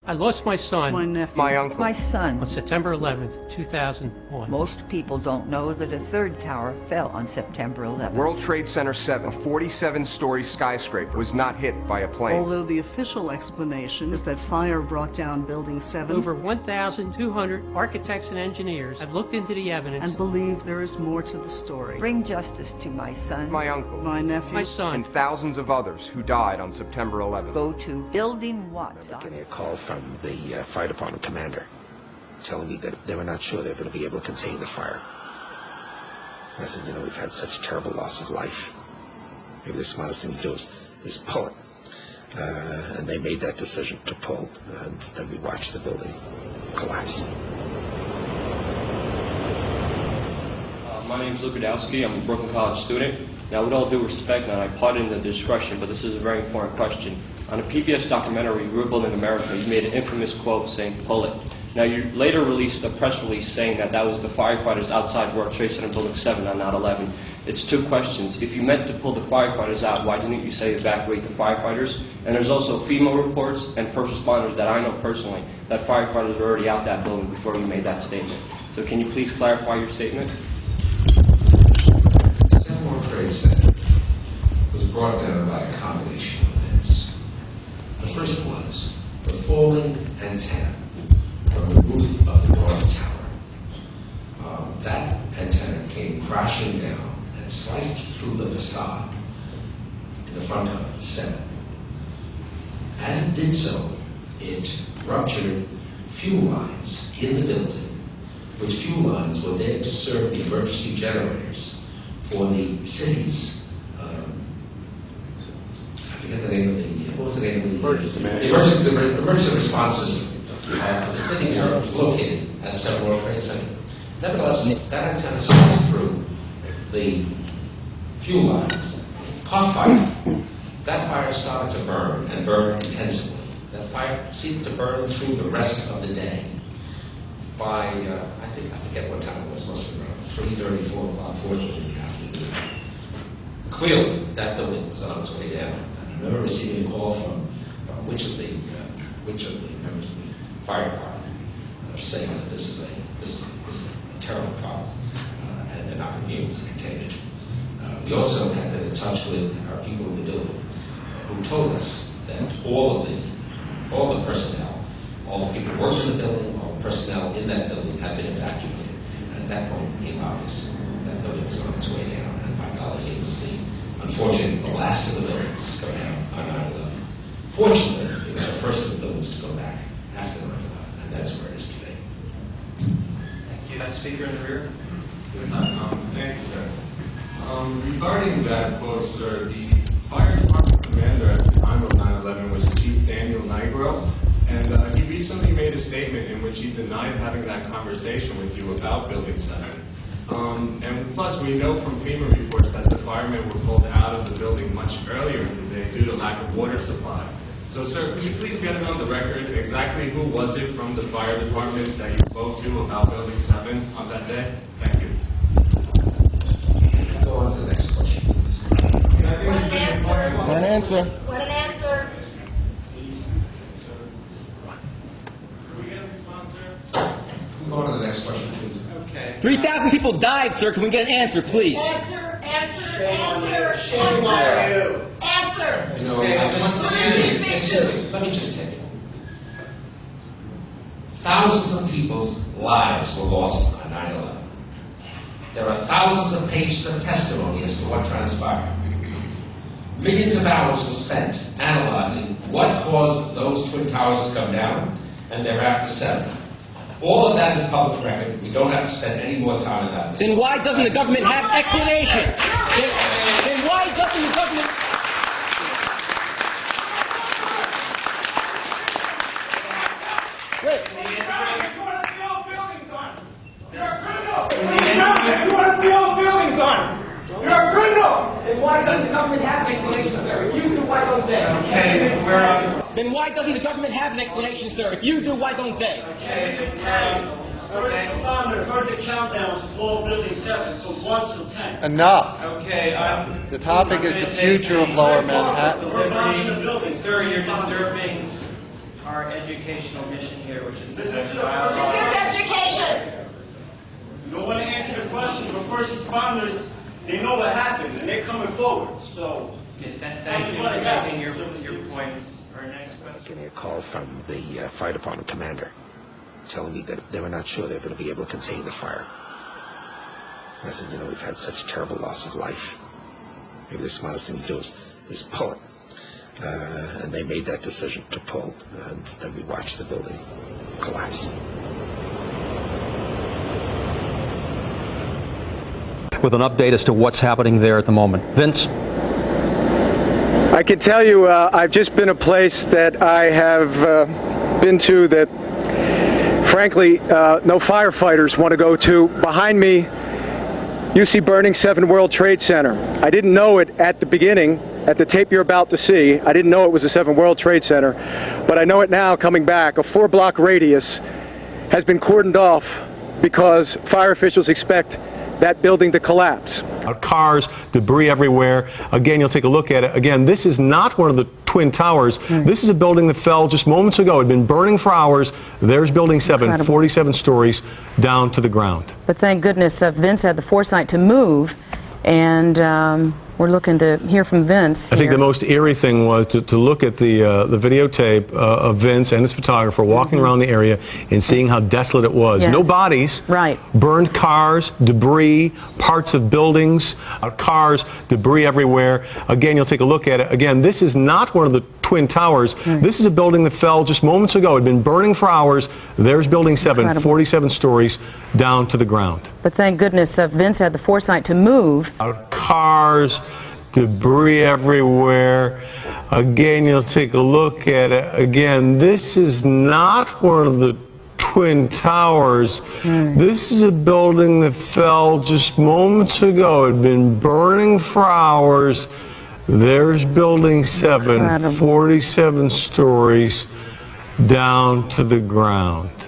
I lost my son. My nephew. My uncle. My son. On September 11th, 2001. Most people don't know that a third tower fell on September 11th. World Trade Center 7, a 47-story skyscraper, was not hit by a plane. Although the official explanation is that fire brought down Building 7. Over 1,200 architects and engineers have looked into the evidence And believe there is more to the story. Bring justice to my son. My uncle. My nephew. my son. And thousands of others who died on September 11th. Go to Building what? Getting a call from the fire department commander telling me that they were not sure they were going to be able to contain the fire. I said, you know, we've had such terrible loss of life. Maybe the smartest thing to do is pull it. And they made that decision to pull, and then we watched the building collapse. My name is Luke Radowski. I'm a Brooklyn College student. Now, with all due respect, and I pardon the discretion, but this is a very important question. On a PBS documentary, Real Building America, you made an infamous quote saying, "Pull it." Now, you later released a press release saying that was the firefighters outside World Trade Center Building 7 on 9/11. It's two questions. If you meant to pull the firefighters out, why didn't you say evacuate the firefighters? And there's also FEMA reports and first responders that I know personally that firefighters were already out that building before you made that statement. So can you please clarify your statement? World Trade Center was brought down by a combination of events. The first was the falling antenna from the roof of the North Tower. That antenna came crashing down and sliced through the facade in the front of 7. As it did so, it ruptured fuel lines in the building, which fuel lines were there to serve the emergency generators for the city's, I forget the name of what was the name of the emergency response system. The city was located at the 7 World Trade Center. Nevertheless, that antenna sliced through the fuel lines, caught fire. That fire started to burn, and burned intensively. That fire seemed to burn through the rest of the day. By, I forget what time it was, must have been around 3:30, 4 o'clock, 4:30 in the afternoon. Clearly, that building was on its way down. And I remember receiving a call from which of the members of the fire department saying that this is a terrible problem, and they're not going to be able to contain it. We also had been in touch with our people in the building who told us that all the personnel, all the people who worked in the building, all the personnel in that building had been evacuated. And at that point, it became obvious that building was on its way down. And by golly, it was the last of the buildings to go down on 9/11. Fortunately, it was the first of the buildings to go back after 9/11, and that's where it is today. Thank you. That speaker in the rear. Thank you, sir. Regarding that quote, sir, the fire department commander at the time of 9/11 was Chief Daniel Nigro, and he recently made a statement in which he denied having that conversation with you about Building 7. And plus, we know from FEMA reports that the firemen were pulled out of the building much earlier in the day due to lack of water supply. So, sir, could you please get it on the record exactly who was it from the fire department that you spoke to about Building 7 on that day? Thank you. Go on to the next question. What an answer. What an answer. What an answer. Can we get a response, sir? Go on to the next question, please. Okay. 3,000 people died, sir. Can we get an answer, please? Answer. Shame on Answer. Answer. You know, let me just tell you. Thousands of people's lives were lost on 9/11. There are thousands of pages of testimony as to what transpired. Millions of hours were spent analyzing what caused those Twin Towers to come down and thereafter 7. All of that is public record. We don't have to spend any more time on that. Then why doesn't the government have explanation? Then why doesn't the government... Wait. You're a criminal! Then why doesn't the government have an explanation, sir? If you do, why don't they? Okay, then where are you? Then why doesn't the government have an explanation, sir? If you do, why don't they? Okay, then first responder heard the countdown to blow Building 7 from 1 till 10. Enough. Okay, The topic is the future of Lower Manhattan. Sir, you're disturbing our our educational mission here, which is This is education. You don't want to answer the questions, but first responders, they know what happened, and they're coming forward. So, thank you for making your points. Our next question. Getting a call from the fire department commander telling me that they were not sure they were going to be able to contain the fire. I said, you know, we've had such terrible loss of life. Maybe the smartest thing to do is pull it. And they made that decision to pull, and then we watched the building collapse. With an update as to what's happening there at the moment. Vince? I can tell you I've just been a place that I have been to that, frankly, no firefighters want to go to. Behind me, you see burning 7 World Trade Center. I didn't know it at the beginning, at the tape you're about to see. I didn't know it was a 7 World Trade Center, but I know it now coming back. A 4-block radius has been cordoned off because fire officials expect that building to collapse. Cars, debris everywhere. Again, you'll take a look at it. Again, this is not one of the Twin Towers. This is a building that fell just moments ago. It had been burning for hours. There's Building 7, 47 stories down to the ground. But thank goodness Vince had the foresight to move, and we're looking to hear from Vince here. I think the most eerie thing was to look at the videotape of Vince and his photographer walking around the area and seeing how desolate it was. Yes. No bodies, right. Burned cars, debris, parts of buildings, cars, debris everywhere. Again, you'll take a look at it. Again, this is not one of the Twin Towers. This is a building that fell just moments ago. It had been burning for hours. There's Building 7, 47 stories down to the ground. But thank goodness Vince had the foresight to move. Cars, debris everywhere. Again, you'll take a look at it. Again, this is not one of the Twin Towers. This is a building that fell just moments ago. It had been burning for hours. There's Building 7, 47 stories down to the ground.